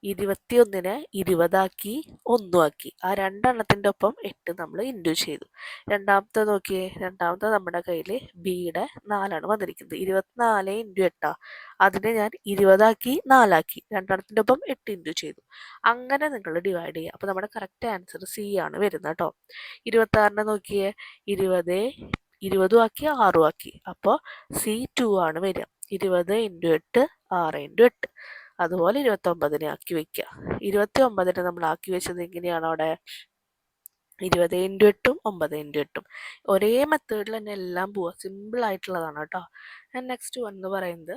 S1: 21നെ 20 ആക്കി 1 ആക്കി. ആ രണ്ടെണ്ണത്തിൻ്റെ ഒപ്പം 8 നമ്മൾ ഇൻറ്റു ചെയ്തു. രണ്ടാമത്തെ നോക്കിയേ, രണ്ടാമത്തെ നമ്മുടെ കയ്യിൽ ബിയുടെ 4 വന്നിരിക്കുന്നത്. 24 ഇൻറ്റു 8, അതിനെ ഞാൻ 20 ആക്കി 4 ആക്കി. രണ്ടെണ്ണത്തിൻ്റെ ഒപ്പം 8 ഇൻറ്റു ചെയ്തു. അങ്ങനെ നിങ്ങൾ ഡിവൈഡ് ചെയ്യുക. അപ്പോൾ നമ്മുടെ കറക്റ്റ് ആൻസർ സി ആണ് വരുന്നത് കേട്ടോ. 26നെ നോക്കിയേ, 20 ആക്കി 6 ആക്കി. അപ്പോൾ സി 2 ആണ് വരിക. 20 ഇൻറ്റു 8 6 ഇൻറ്റു 8. അതുപോലെ 29നെ ആക്കി വയ്ക്കുക. 29നെ നമ്മൾ ആക്കി വെച്ചത് എങ്ങനെയാണ്? അവിടെ 20 ഇൻറ്റു 8ഉം 9 ഇൻറ്റു 8ഉം ഒരേ മെത്തേഡിൽ തന്നെ എല്ലാം പോവുക. സിമ്പിൾ ആയിട്ടുള്ളതാണ് കേട്ടോ. ആൻഡ് നെക്സ്റ്റ് വൺ എന്ന് പറയുന്നത്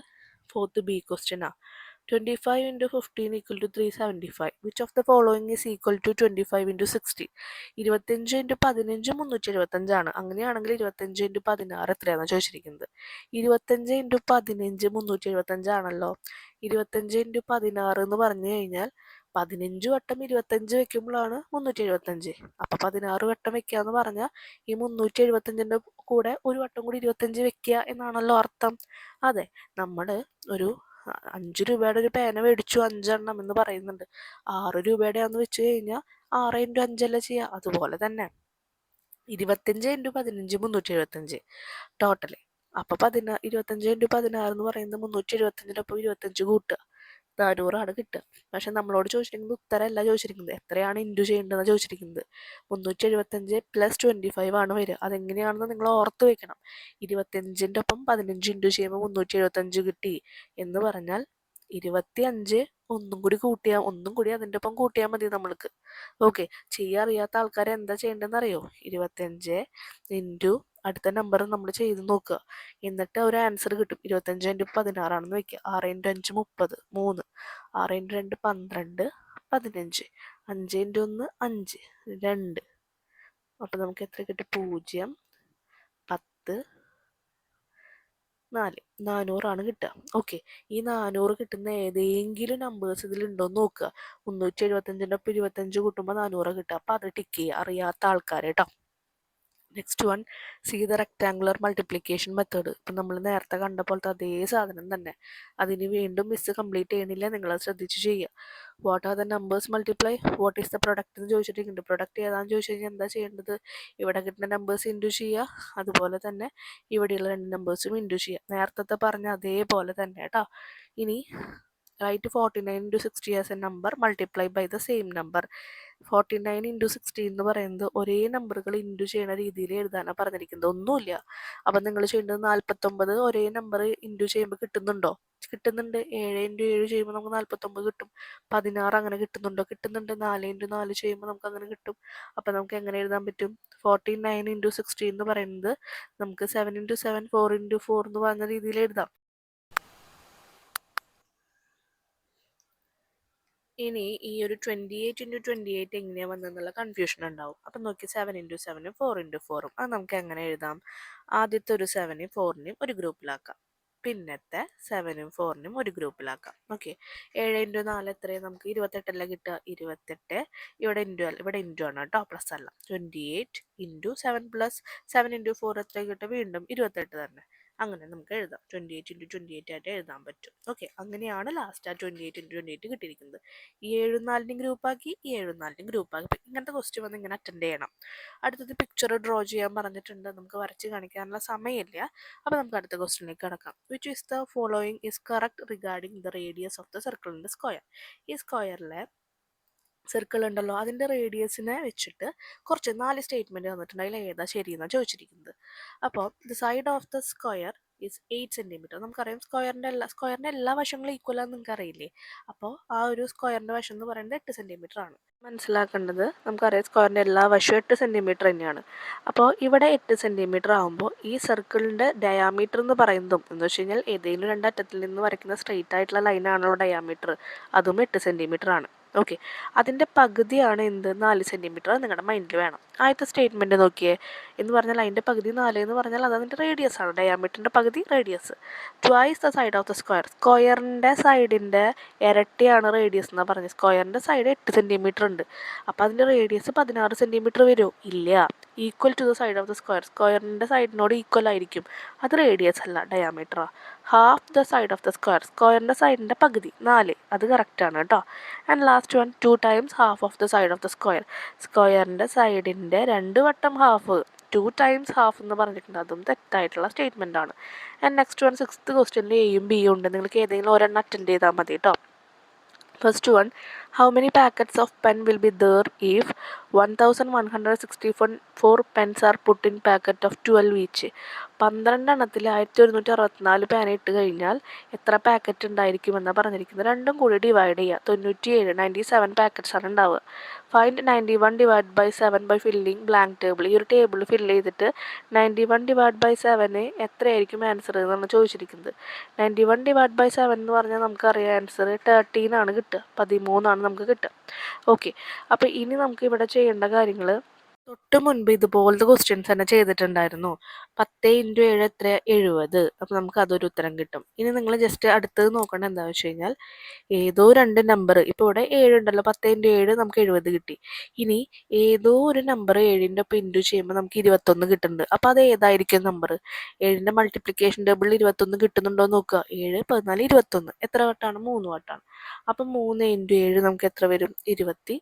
S1: 4th ബി ക്വസ്റ്റ്യനാണ്. 25 into 15 equal to 375. Which of the following is equal to 25 into 60? 25 into 15 375 അങ്ങനെയാണെങ്കിൽ 25 ഇൻറ്റു 16 എത്രയാണെന്ന് ചോദിച്ചിരിക്കുന്നത്. 25 ഇൻറ്റു 15 375 25 ഇൻറ്റു 16 എന്ന് പറഞ്ഞു കഴിഞ്ഞാൽ 15 വട്ടം 25 വെക്കുമ്പോഴാണ് 375. അപ്പം 16 വട്ടം വെക്കുക എന്ന് പറഞ്ഞാൽ ഈ 375ൻ്റെ കൂടെ ഒരു വട്ടം കൂടി 25 വെക്കുക എന്നാണല്ലോ അർത്ഥം. അതെ, നമ്മൾ ഒരു 5 രൂപയുടെ ഒരു പേന മേടിച്ചു 5 എണ്ണം എന്ന് പറയുന്നുണ്ട്. 6 രൂപയുടെ ആണെന്ന് വെച്ച് കഴിഞ്ഞാൽ 6 ഇൻറ്റു 5 അല്ലേ ചെയ്യുക. അതുപോലെ തന്നെ 25 ഇൻറ്റു 15 375 ടോട്ടല്. അപ്പോൾ 25 ഇൻറ്റു 16 എന്ന് പറയുന്നത് 375ൻ്റെ ഒപ്പം 25 കൂട്ടുക, 400 കിട്ടുക. പക്ഷെ നമ്മളോട് ചോദിച്ചിരിക്കുന്നത് ഉത്തരമല്ല ചോദിച്ചിരിക്കുന്നത്, എത്രയാണ് ഇൻറ്റു ചെയ്യേണ്ടതെന്ന് ചോദിച്ചിരിക്കുന്നത്. 375 പ്ലസ് 25 വരിക. അതെങ്ങനെയാണെന്ന് നിങ്ങൾ ഓർത്ത് വെക്കണം. 25ൻ്റെ ഒപ്പം 15 ഇൻറ്റു ചെയ്യുമ്പോൾ 375 കിട്ടി എന്ന് പറഞ്ഞാൽ 25 ഒന്നും കൂടി അതിൻ്റെ ഒപ്പം കൂട്ടിയാൽ മതി നമ്മൾക്ക്. ഓക്കെ, ചെയ്യാറിയാത്ത ആൾക്കാർ എന്താ ചെയ്യേണ്ടതെന്ന് അറിയോ? 25 ഇൻറ്റു അടുത്ത നമ്പർ നമ്മൾ ചെയ്ത് നോക്കുക. എന്നിട്ട് ഒരു ആൻസർ കിട്ടും. 25 ഇൻറ്റു 16 വെക്കുക. 6 ഇൻറ്റു 5 30 3 6 ഇൻറ്റു 2 12 15 5 ഇൻറ്റു 1 5 2. അപ്പം നമുക്ക് എത്ര കിട്ടും? 0 10 4 400 കിട്ടുക. ഓക്കെ, ഈ 400 കിട്ടുന്ന ഏതെങ്കിലും നമ്പേഴ്സ് ഇതിലുണ്ടോ എന്ന് നോക്കുക. 375ൻ്റെ ഒപ്പം 25 കൂട്ടുമ്പോൾ 400 കിട്ടുക. അപ്പം അത് ടിക്ക് ചെയ്യുക, അറിയാത്ത ആൾക്കാർ കേട്ടോ. Next one, see the rectangular multiplication method. ഇപ്പം നമ്മൾ നേരത്തെ കണ്ട പോലത്തെ അതേ സാധനം തന്നെ. അതിന് വീണ്ടും മിസ് കംപ്ലീറ്റ് ചെയ്യണില്ല, നിങ്ങളത് ശ്രദ്ധിച്ച് ചെയ്യുക. What are the numbers multiply, what is the product എന്ന് ചോദിച്ചിട്ടുണ്ട്. പ്രൊഡക്റ്റ് ഏതാണെന്ന് ചോദിച്ചു കഴിഞ്ഞാൽ എന്താ ചെയ്യേണ്ടത്? ഇവിടെ കിട്ടുന്ന നമ്പേഴ്സ് ഇൻറ്റു ചെയ്യുക, അതുപോലെ തന്നെ ഇവിടെയുള്ള രണ്ട് നമ്പേഴ്സും ഇൻറ്റു ചെയ്യുക. നേരത്തെ പറഞ്ഞ അതേപോലെ തന്നെ കേട്ടോ. ഇനി write 49 into 60 as a number multiply by the same number. 49 into 60 എന്ന് പറയുന്നത് ഒരേ നമ്പറുകൾ ഇൻറ്റു ചെയ്യുന്ന രീതിയിൽ എഴുതാനാണ് പറഞ്ഞിരിക്കുന്നത്, ഒന്നുമില്ല. അപ്പം നിങ്ങൾ ചെയ്യേണ്ടത് 49 ഒരേ നമ്പർ ഇൻറ്റു ചെയ്യുമ്പോൾ കിട്ടുന്നുണ്ടോ? കിട്ടുന്നുണ്ട്. 7 ഇൻറ്റു 7 ചെയ്യുമ്പോൾ നമുക്ക് 49 കിട്ടും. 16 അങ്ങനെ കിട്ടുന്നുണ്ടോ? കിട്ടുന്നുണ്ട്. 4 ഇൻറ്റു 4 ചെയ്യുമ്പോൾ നമുക്ക് അങ്ങനെ കിട്ടും. അപ്പം നമുക്ക് എങ്ങനെ എഴുതാൻ പറ്റും? 49 ഇൻറ്റു 60 എന്ന് പറയുന്നത് നമുക്ക് 7 ഇൻറ്റു 7 4 ഇൻറ്റു 4 എന്ന് പറഞ്ഞ രീതിയിൽ എഴുതാം. ഇനി ഈ ഒരു 28 ഇൻറ്റു 28 എങ്ങനെയാണ് വന്നതെന്നുള്ള കൺഫ്യൂഷൻ ഉണ്ടാവും. അപ്പം നോക്കി, 7 ഇൻറ്റു 7 4 ഇൻറ്റു 4 അത് നമുക്ക് എങ്ങനെ എഴുതാം? ആദ്യത്തെ ഒരു 7 4 ഒരു ഗ്രൂപ്പിലാക്കാം, പിന്നത്തെ 7 4 ഒരു ഗ്രൂപ്പിലാക്കാം. ഓക്കെ, 7 ഇൻറ്റു 4 എത്രയാണ്? നമുക്ക് 28 കിട്ടുക. 28 ഇവിടെ ഇൻറ്റു ആണ് കേട്ടോ, പ്ലസ് അല്ല. 28 ഇൻറ്റു 7 പ്ലസ് 7 ഇൻറ്റു 4 എത്ര കിട്ടുക? വീണ്ടും 28 തന്നെ. അങ്ങനെ നമുക്ക് എഴുതാം. 28 ഇൻറ്റു 28 ആയിട്ട് എഴുതാൻ പറ്റും. ഓക്കെ, അങ്ങനെയാണ് ലാസ്റ്റ് ആ 28 ഇൻറ്റു 28 കിട്ടിയിരിക്കുന്നത്. ഈ 74 ഗ്രൂപ്പാക്കി, ഈ 74 ഗ്രൂപ്പാക്കി. ഇങ്ങനത്തെ ക്വസ്റ്റ്യൻ വന്ന് ഇങ്ങനെ അറ്റൻഡ് ചെയ്യണം. അടുത്തത് പിക്ചർ ഡ്രോ ചെയ്യാൻ പറഞ്ഞിട്ടുണ്ട്. നമുക്ക് വരച്ച് കാണിക്കാനുള്ള സമയമില്ല. അപ്പോൾ നമുക്ക് അടുത്ത ക്വസ്റ്റ്യനിലേക്ക് കടക്കാം. Which is the following is correct regarding the radius of the circle in the square. ഈ സ്ക്വയറിലെ സർക്കിൾ ഉണ്ടല്ലോ, അതിൻ്റെ റേഡിയസിനെ വെച്ചിട്ട് കുറച്ച് 4 സ്റ്റേറ്റ്മെൻറ്റ് തന്നിട്ടുണ്ട്. അതിൽ ഏതാ ശരിയെന്നാണ് ചോദിച്ചിരിക്കുന്നത്. അപ്പോൾ the side of the square is 8 centimetre. നമുക്കറിയാം സ്ക്വയറിൻ്റെ എല്ലാ വശങ്ങളും ഈക്വൽ ആണെന്ന് നിങ്ങൾക്ക് അറിയില്ലേ? അപ്പോൾ ആ ഒരു സ്ക്വയറിൻ്റെ വശം എന്ന് പറയുന്നത് 8 സെൻറ്റിമീറ്റർ ആണ്. മനസ്സിലാക്കേണ്ടത്, നമുക്കറിയാം സ്ക്വയറിൻ്റെ എല്ലാ വശവും 8 സെൻറ്റിമീറ്റർ തന്നെയാണ്. അപ്പോൾ ഇവിടെ 8 സെൻറ്റിമീറ്റർ ആകുമ്പോൾ ഈ സർക്കിളിൻ്റെ ഡയാമീറ്റർ എന്ന് പറയുന്നതും എന്ന് വെച്ച് കഴിഞ്ഞാൽ ഏതെങ്കിലും രണ്ടറ്റത്തിൽ നിന്ന് വരയ്ക്കുന്ന സ്ട്രെയിറ്റ് ആയിട്ടുള്ള ലൈനാണല്ലോ ഡയാമീറ്റർ, അതും 8 സെൻറ്റിമീറ്റർ ആണ്. ഓക്കെ, അതിൻ്റെ പകുതിയാണ് എന്ത്? 4 സെൻറ്റിമീറ്റർ. നിങ്ങളുടെ മൈൻഡിൽ വേണം. ആദ്യത്തെ സ്റ്റേറ്റ്മെൻറ്റ് നോക്കിയേ, എന്ന് പറഞ്ഞാൽ അതിൻ്റെ പകുതി 4 എന്ന് പറഞ്ഞാൽ അത് അതിൻ്റെ റേഡിയസ് ആണ്. ഡയാമീറ്ററിൻ്റെ പകുതി radius. Twice the side of the square. സ്ക്വയറിൻ്റെ സൈഡിൻ്റെ ഇരട്ടിയാണ് റേഡിയസ് എന്നാണ് പറഞ്ഞത്. സ്ക്വയറിൻ്റെ സൈഡ് 8 സെൻറ്റിമീറ്റർ ഉണ്ട്. അപ്പോൾ അതിൻ്റെ റേഡിയസ് 16 സെൻറ്റിമീറ്റർ വരുമോ? ഇല്ല. Equal to the side of the square. സ്ക്വയറിൻ്റെ സൈഡിനോട് ഈക്വൽ ആയിരിക്കും. അത് റേഡിയസ് അല്ല, ഡയാമീറ്ററാണ്. Half the side of the square. സ്ക്വയറിൻ്റെ സൈഡിൻ്റെ പകുതി 4, അത് കറക്റ്റാണ് കേട്ടോ. And last one, 2 times half of the side of the square. സ്ക്വയറിൻ്റെ സൈഡിൻ്റെ 2 വട്ടം ഹാഫ്, 2 ടൈംസ് ഹാഫ് എന്ന് പറഞ്ഞിട്ടുണ്ട്. അതും തെറ്റായിട്ടുള്ള സ്റ്റേറ്റ്മെൻ്റ് ആണ്. ആൻഡ് നെക്സ്റ്റ് വൺ, 6th ക്വസ്റ്റ്യനിൽ എയും ബിയും ഉണ്ട്. നിങ്ങൾക്ക് ഏതെങ്കിലും ഒരെണ്ണം അറ്റൻഡ് ചെയ്താൽ മതി കേട്ടോ. First one, how many packets of pen will be there if 1164 pens are put in packet of 12 each? 12 എണ്ണത്തിൽ 1164 പേന ഇട്ട് കഴിഞ്ഞാൽ എത്ര പാക്കറ്റ് ഉണ്ടായിരിക്കുമെന്നാണ് പറഞ്ഞിരിക്കുന്നത്. രണ്ടും കൂടി ഡിവൈഡ് ചെയ്യുക. 97 പാക്കറ്റ്സ് ആണ് ഉണ്ടാവുക. Find 91 divide by 7 by filling blank table. ഈ ഒരു ടേബിൾ ഫില്ല് ചെയ്തിട്ട് 91 ഡിവൈഡ് ബൈ 7 എത്രയായിരിക്കും ആൻസർ എന്നാണ് ചോദിച്ചിരിക്കുന്നത്. 91 ഡിവൈഡ് ബൈ 7 എന്ന് പറഞ്ഞാൽ നമുക്കറിയാം ആൻസർ 13 ആണ് കിട്ടുക. 13 നമുക്ക് കിട്ടുക. ഓക്കെ, അപ്പോൾ ഇനി നമുക്ക് ഇവിടെ ചെയ്യേണ്ട കാര്യങ്ങൾ, തൊട്ട് മുൻപ് ഇതുപോലത്തെ ക്വസ്റ്റ്യൻസ് തന്നെ ചെയ്തിട്ടുണ്ടായിരുന്നു. 10 ഇൻറ്റു 7 എത്ര? 70. അപ്പോൾ നമുക്ക് അതൊരു ഉത്തരം കിട്ടും. ഇനി നിങ്ങൾ ജസ്റ്റ് അടുത്തത് നോക്കേണ്ടത് എന്താണെന്ന് വെച്ച് കഴിഞ്ഞാൽ, ഏതോ രണ്ട് നമ്പർ, ഇപ്പോൾ ഇവിടെ 7 ഉണ്ടല്ലോ, 10 ഇൻറ്റു 7 നമുക്ക് 70 കിട്ടി. ഇനി ഏതോ ഒരു നമ്പർ 7ൻ്റെ ഒപ്പം ഇൻറ്റു ചെയ്യുമ്പോൾ നമുക്ക് 21 കിട്ടുന്നുണ്ട്. അപ്പോൾ അത് ഏതായിരിക്കും നമ്പർ? 7ൻ്റെ മൾട്ടിപ്ലിക്കേഷൻ ടേബിളിൽ 21 കിട്ടുന്നുണ്ടോ എന്ന് നോക്കുക. 7 14 21 എത്ര വട്ടാണ്? 3 വട്ടാണ്. അപ്പം 3 ഇൻറ്റു 7 നമുക്ക് എത്ര വരും? 21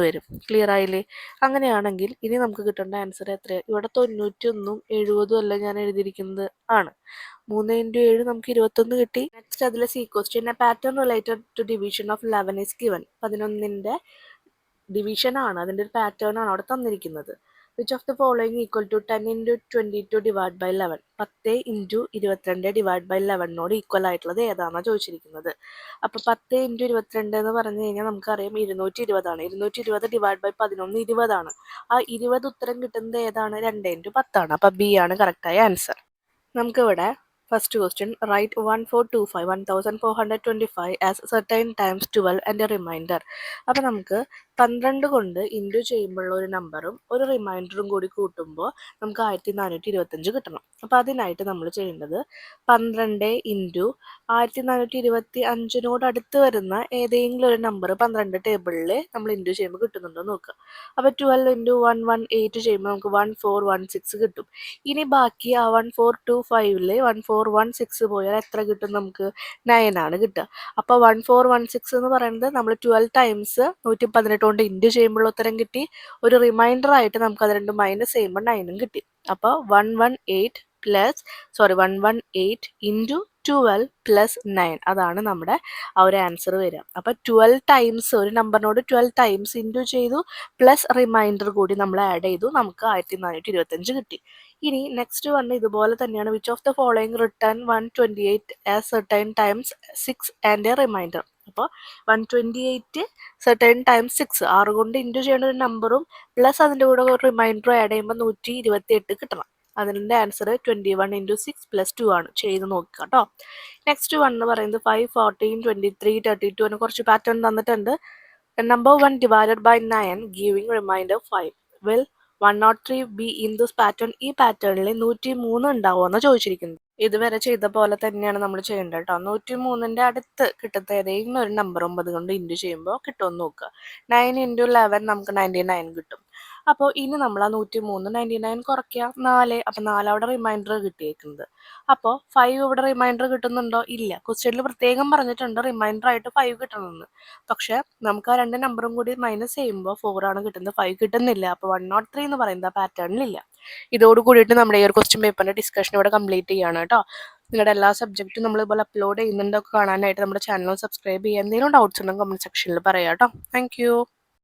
S1: വരും. ക്ലിയർ ആയില്ലേ? അങ്ങനെയാണെങ്കിൽ ഇനി നമുക്ക് കിട്ടേണ്ട ആൻസർ എത്രയാണ്? ഇവിടെ 91ഉം 70ഉം അല്ല ഞാൻ എഴുതിയിരിക്കുന്നത് ആണ്. 3 ഇൻറ്റു 7 നമുക്ക് 21 കിട്ടി. നെക്സ്റ്റ് അതിലെ C question, a pattern related to division of 11 is given. 11ൻ്റെ ഡിവിഷൻ ആണ്, അതിൻ്റെ ഒരു പാറ്റേൺ ആണ് അവിടെ തന്നിരിക്കുന്നത്. Which of the following equal to 10 into 22 divide by 11. 10 into 22 divide by 11നോട് ഈക്വൽ ആയിട്ടുള്ളത് ഏതാണെന്നാണ് ചോദിച്ചിരിക്കുന്നത്. അപ്പോൾ 10 ഇൻറ്റു 22 എന്ന് പറഞ്ഞു കഴിഞ്ഞാൽ നമുക്കറിയാം 220 ആണ്. 220 ഡിവൈഡ് ബൈ 11 20 ആണ്. ആ 20 ഉത്തരം കിട്ടുന്നത് ഏതാണ്? 2 ഇൻറ്റു 10 ആണ്. അപ്പോൾ ബി ആണ് കറക്റ്റായ ആൻസർ. നമുക്കിവിടെ first question, write 1425 1425 as certain times 12 and a remainder. അപ്പോൾ നമുക്ക് 12 കൊണ്ട് ഇൻറ്റു ചെയ്യുമ്പോഴുള്ള ഒരു നമ്പറും ഒരു റിമൈൻഡറും കൂടി കൂട്ടുമ്പോൾ നമുക്ക് 1425 കിട്ടണം. അപ്പോൾ അതിനായിട്ട് നമ്മൾ ചെയ്യേണ്ടത് 12 ഇൻറ്റു 1425 അടുത്ത് വരുന്ന ഏതെങ്കിലും ഒരു നമ്പർ 12 ടേബിളിൽ നമ്മൾ ഇൻറ്റു ചെയ്യുമ്പോൾ കിട്ടുന്നുണ്ടോ നോക്കുക. അപ്പോൾ 12 ഇൻറ്റു 118 ചെയ്യുമ്പോൾ നമുക്ക് 1416 കിട്ടും. ഇനി ബാക്കി ആ 1425 1416 പോയാൽ എത്ര കിട്ടും? നമുക്ക് 9 ആണ് കിട്ടുക. അപ്പോൾ 1416 എന്ന് പറയുന്നത് നമ്മൾ 12 ടൈംസ് 118 കൊണ്ട് ഇൻറ്റു ചെയ്യുമ്പോൾ ഉത്തരം കിട്ടി. ഒരു റിമൈൻഡർ ആയിട്ട് നമുക്ക് അത് രണ്ടും മൈനസ് ചെയ്യുമ്പോൾ 9ഉം കിട്ടി. അപ്പോൾ 118 ഇൻറ്റു 12 പ്ലസ് 9 അതാണ് നമ്മുടെ ആ ഒരു ആൻസർ വരിക. അപ്പോൾ 12 ടൈംസ് ഒരു നമ്പറിനോട് 12 ടൈംസ് ഇൻറ്റു ചെയ്തു പ്ലസ് റിമൈൻഡർ കൂടി നമ്മൾ ആഡ് ചെയ്തു, നമുക്ക് 1425 കിട്ടി. ഇനി നെക്സ്റ്റ് വന്ന് ഇതുപോലെ തന്നെയാണ്. Which of the following return 128 as certain times 6 and a remainder. അപ്പോൾ 128 സെർട്ടൈൻ ടൈംസ് 6 6 കൊണ്ട് ഇൻറ്റു ചെയ്യുന്ന ഒരു നമ്പറും പ്ലസ് അതിൻ്റെ കൂടെ ഒരു റിമൈൻഡറും ആഡ് ചെയ്യുമ്പോൾ 128 കിട്ടണം. അതിൻ്റെ ആൻസർ 21 ഇൻറ്റു 6 പ്ലസ് 2 ആണ്. ചെയ്ത് നോക്കുക കേട്ടോ. നെക്സ്റ്റ് വൺ എന്ന് പറയുന്നത് 5, 14, 23, 32 എന്ന് കുറച്ച് പാറ്റേൺ തന്നിട്ടുണ്ട്. Number 1 divided by 9 giving remainder 5. Will 103 be in this pattern. ഈ പാറ്റേണിൽ 103 ഉണ്ടാവുമെന്ന് ചോദിച്ചിരിക്കുന്നത്. ഇതുവരെ ചെയ്ത പോലെ തന്നെയാണ് നമ്മൾ ചെയ്യേണ്ടത് കേട്ടോ. 103ൻ്റെ അടുത്ത് കിട്ടുന്ന ഏതെങ്കിലും ഒരു നമ്പർ 9 കൊണ്ട് ഇൻറ്റു ചെയ്യുമ്പോൾ കിട്ടുമെന്ന് നോക്കുക. 9 ഇൻറ്റു 11 നമുക്ക് 99 കിട്ടും. അപ്പോൾ ഇനി നമ്മൾ ആ 103 99 കുറയ്ക്കുക 4. അപ്പോൾ 4 അവിടെ റിമൈൻഡർ കിട്ടിയേക്കുന്നത്. അപ്പോൾ 5 ഇവിടെ റിമൈൻഡർ കിട്ടുന്നുണ്ടോ? ഇല്ല. ക്വസ്റ്റ്യനിൽ പ്രത്യേകം പറഞ്ഞിട്ടുണ്ട് റിമൈൻഡർ ആയിട്ട് 5 കിട്ടണമെന്ന്. പക്ഷേ നമുക്ക് ആ രണ്ട് നമ്പറും കൂടി മൈനസ് ചെയ്യുമ്പോൾ 4 ആണ് കിട്ടുന്നത്, 5 കിട്ടുന്നില്ല. അപ്പോൾ 103 എന്ന് പറയുന്നത് ആ പാറ്റേണിലില്ല. ഇതോട് കൂടിയിട്ട് നമ്മുടെ ഈ ഒരു ക്വസ്റ്റ്യൻ പേപ്പറിൻ്റെ ഡിസ്കഷൻ ഇവിടെ കംപ്ലീറ്റ് ചെയ്യാണ് കേട്ടോ. നിങ്ങളുടെ എല്ലാ സബ്ജക്റ്റും നമ്മളിതുപോലെ അപ്ലോഡ് ചെയ്യുന്നുണ്ടൊക്കെ കാണാനായിട്ട് നമ്മുടെ ചാനൽ സബ്സ്ക്രൈബ് ചെയ്യുക. എന്തെങ്കിലും ഡൗട്ട്സ് ഉണ്ടെങ്കിൽ കമൻറ്റ് സെക്ഷനിൽ പറയാം കേട്ടോ. താങ്ക്